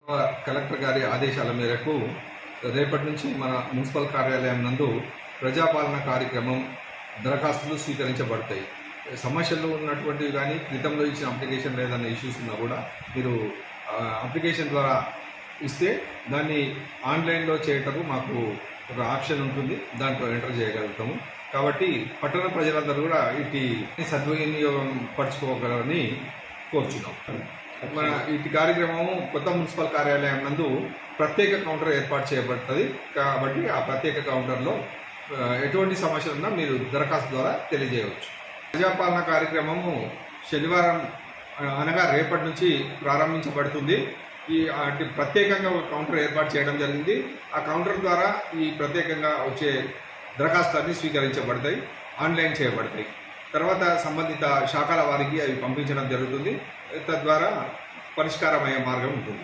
Collector గారి ఆదేశాల మేరకు రేపటి నుంచి మన మున్సిపల్ కార్యాలయం నందు ప్రజాపాలన కార్యక్రమం దరఖాస్తులు స్వీకరించబడతాయి. సమస్యలు ఉన్నటువంటివి కానీ క్రితంలో ఇచ్చిన అప్లికేషన్ లేదన్న ఇష్యూస్ ఉన్నా కూడా మీరు అప్లికేషన్ ద్వారా ఇస్తే దాన్ని ఆన్లైన్లో చేయటకు మాకు ఒక ఆప్షన్ ఉంటుంది, దాంట్లో ఎంటర్ చేయగలుగుతాము. కాబట్టి పట్టణ ప్రజలందరూ కూడా ఇటు సద్వినియోగం పరచుకోగలరని కోరుచున్నాం. మన ఇటు కార్యక్రమము కొత్త మున్సిపల్ కార్యాలయం నందు ప్రత్యేక కౌంటర్ ఏర్పాటు చేయబడుతుంది. కాబట్టి ఆ ప్రత్యేక కౌంటర్లో ఎటువంటి సమస్యలు ఉన్నా మీరు దరఖాస్తు ద్వారా తెలియజేయవచ్చు. ప్రజాపాలన కార్యక్రమము శనివారం అనగా రేపటి నుంచి ప్రారంభించబడుతుంది. ప్రత్యేకంగా ఒక కౌంటర్ ఏర్పాటు చేయడం జరిగింది. ఆ కౌంటర్ ద్వారా ఈ ప్రత్యేకంగా వచ్చే దరఖాస్తులన్నీ స్వీకరించబడతాయి, ఆన్లైన్ చేయబడతాయి. తర్వాత సంబంధిత శాఖల వారికి అవి పంపించడం జరుగుతుంది. తద్వారా పరిష్కారమయ్యే మార్గం ఉంటుంది.